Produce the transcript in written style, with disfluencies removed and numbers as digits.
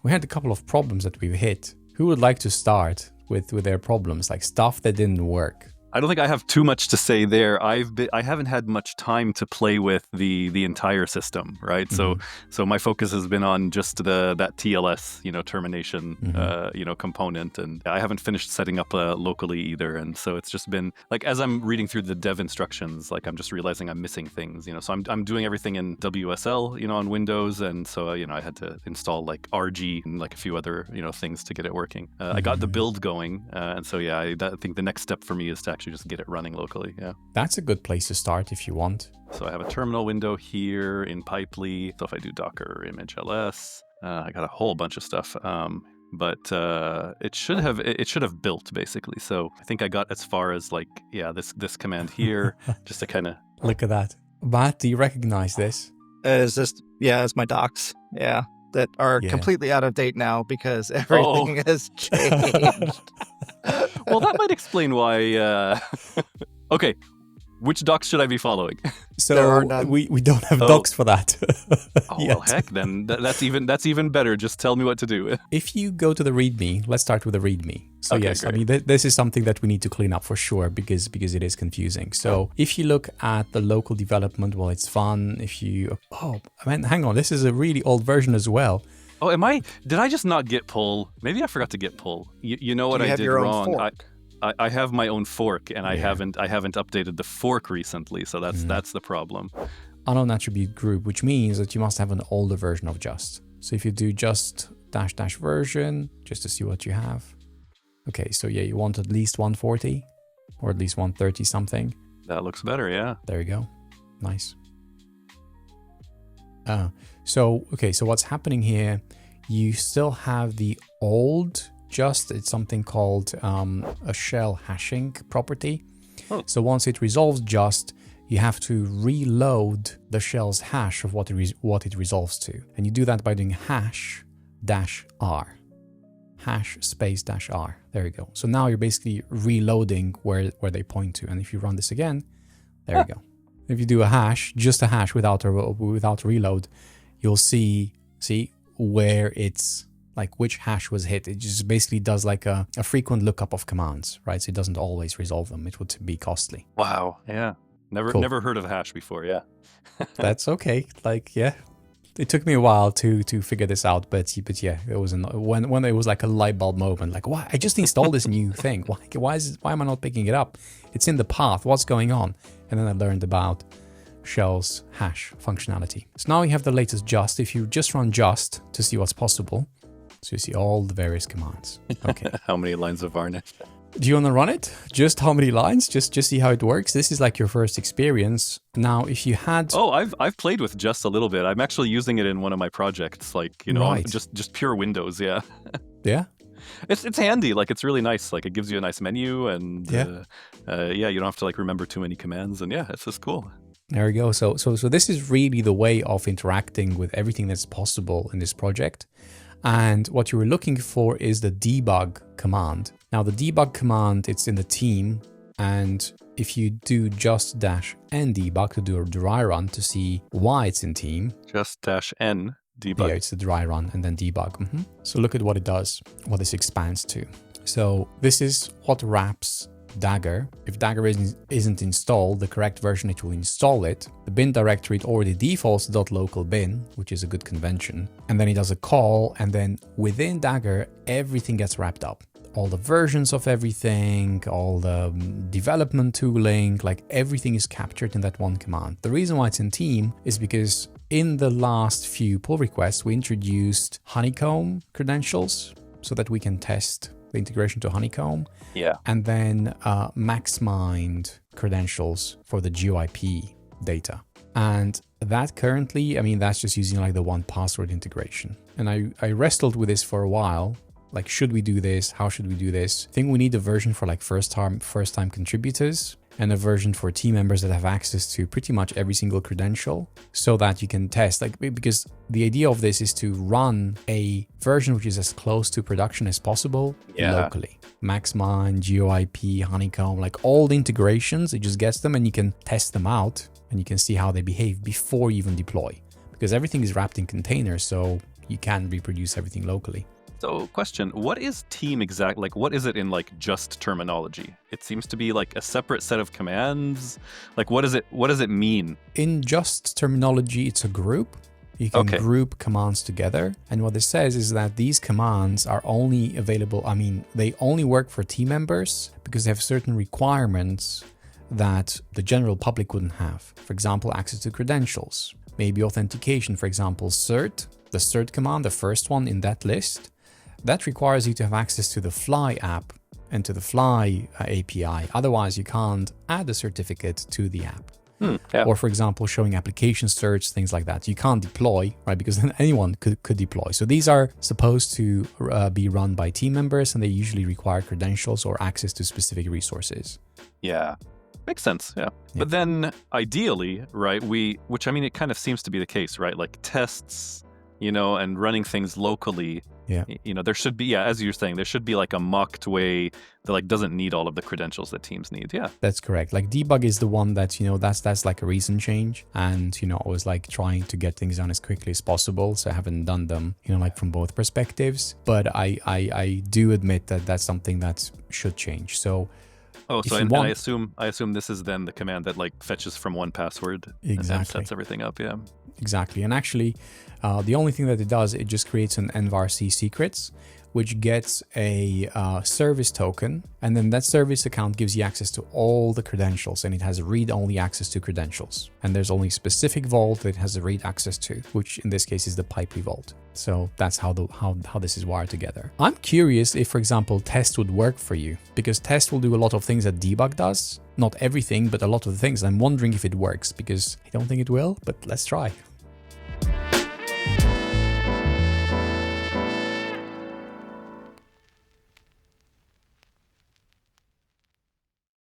we had a couple of problems that we've hit. Who would like to start with their problems, like stuff that didn't work? I don't think I have too much to say there. I haven't had much time to play with the entire system, right? Mm-hmm. So my focus has been on just that TLS, termination, component, and I haven't finished setting up locally either. And so it's just been like, as I'm reading through the dev instructions, like I'm just realizing I'm missing things, So I'm doing everything in WSL, on Windows, and so I had to install like RG and like a few other things to get it working. I got the build going, and so I think the next step for me is to actually just get it running locally. Yeah, that's a good place to start if you want. So I have a terminal window here in Pipely. So if I do docker image ls, I got a whole bunch of stuff. But it should have built basically. So I think I got as far as like this command here, just to kind of look at that. Matt, do you recognize this? It's my docs. Yeah. That are completely out of date now because everything has changed. Well, that might explain why. Okay, which docs should I be following? So we don't have docs for that. Well, heck, then that's even better. Just tell me what to do. If you go to the README, let's start with the README. So okay, yes, great. I mean this is something that we need to clean up for sure because it is confusing. So if you look at the local development, well, it's fun. Hang on, this is a really old version as well. Oh, did I just not get pull? Maybe I forgot to get pull. You know what I did wrong? I have my own fork, and I haven't updated the fork recently, so that's the problem. Unknown attribute group, which means that you must have an older version of just. So if you do just -- version, just to see what you have. Okay, so you want at least 140 or at least 130 something. That looks better, yeah. There you go. Nice. So what's happening here, you still have the old just, it's something called a shell hashing property. Oh. So once it resolves just, you have to reload the shell's hash of what it resolves to. And you do that by doing hash-r. Hash space -r. There you go. So now you're basically reloading where they point to. And if you run this again, there you go. If you do a hash, just a hash without reload, you'll see where it's like which hash was hit. It just basically does like a frequent lookup of commands, right? So it doesn't always resolve them. It would be costly. Wow. Yeah. Never heard of hash before. Yeah. That's okay. Like, yeah. It took me a while to figure this out, but yeah, it was when it was like a light bulb moment. Like, why? I just installed this new thing. Why am I not picking it up? It's in the path. What's going on? And then I learned about Shell's hash functionality. So now you have the latest just. If you just run just to see what's possible, so you see all the various commands. Okay. How many lines of varnish? Do you want to run it? Just how many lines? Just see how it works. This is like your first experience. Now, if you had... Oh, I've played with just a little bit. I'm actually using it in one of my projects, like, right. just pure Windows, yeah. Yeah? It's handy. Like, it's really nice. Like, it gives you a nice menu, and you don't have to like remember too many commands, and yeah, it's just cool. There we go. So this is really the way of interacting with everything that's possible in this project. And what you were looking for is the debug command. Now the debug command, it's in the team, and if you do just -n debug to do a dry run to see why it's in team. Just -n debug. Yeah, it's the dry run and then debug. So look at what it does, what this expands to. So this is what wraps Dagger. If Dagger isn't installed, the correct version, it will install it. The bin directory, it already defaults to .local bin, which is a good convention. And then it does a call, and then within Dagger, everything gets wrapped up. All the versions of everything, all the development tooling, like everything is captured in that one command. The reason why it's in team is because in the last few pull requests, we introduced Honeycomb credentials so that we can test the integration to Honeycomb. Yeah. And then MaxMind credentials for the GeoIP data. And that currently, I mean, that's just using like the 1Password integration. And I wrestled with this for a while. Like, should we do this? How should we do this? I think we need a version for like first time contributors and a version for team members that have access to pretty much every single credential so that you can test. Like, because the idea of this is to run a version which is as close to production as possible locally. MaxMind, GeoIP, Honeycomb, like all the integrations, it just gets them and you can test them out and you can see how they behave before you even deploy. Because everything is wrapped in containers, so you can reproduce everything locally. So, question, what is team exactly? Like, what is it in like just terminology? It seems to be like a separate set of commands. Like, what does it mean? In just terminology, it's a group. You can group commands together. And what this says is that these commands are only available, they only work for team members because they have certain requirements that the general public wouldn't have. For example, access to credentials, maybe authentication, for example, cert, the cert command, the first one in that list, that requires you to have access to the Fly app and to the Fly API. Otherwise, you can't add a certificate to the app. Or, for example, showing application certs, things like that. You can't deploy, right? Because then anyone could deploy. So these are supposed to be run by team members, and they usually require credentials or access to specific resources. Yeah. Makes sense, yeah. But then ideally, right, which it kind of seems to be the case, right? Like tests, and running things locally. Yeah. There should be, as you're saying, there should be like a mocked way that like doesn't need all of the credentials that teams need. Yeah. That's correct. Like debug is the one that, that's like a recent change. And, I was like trying to get things done as quickly as possible. So I haven't done them, like from both perspectives. But I do admit that that's something that should change. So and I assume this is then the command that like fetches from 1Password and sets everything up, yeah. Exactly. And actually, the only thing that it does, it just creates an nvarc secrets, which gets a service token, and then that service account gives you access to all the credentials, and it has read-only access to credentials. And there's only a specific vault that it has a read access to, which in this case is the Pipely vault. So that's how this is wired together. I'm curious if, for example, test would work for you, because test will do a lot of things that debug does. Not everything, but a lot of the things. I'm wondering if it works, because I don't think it will, but let's try.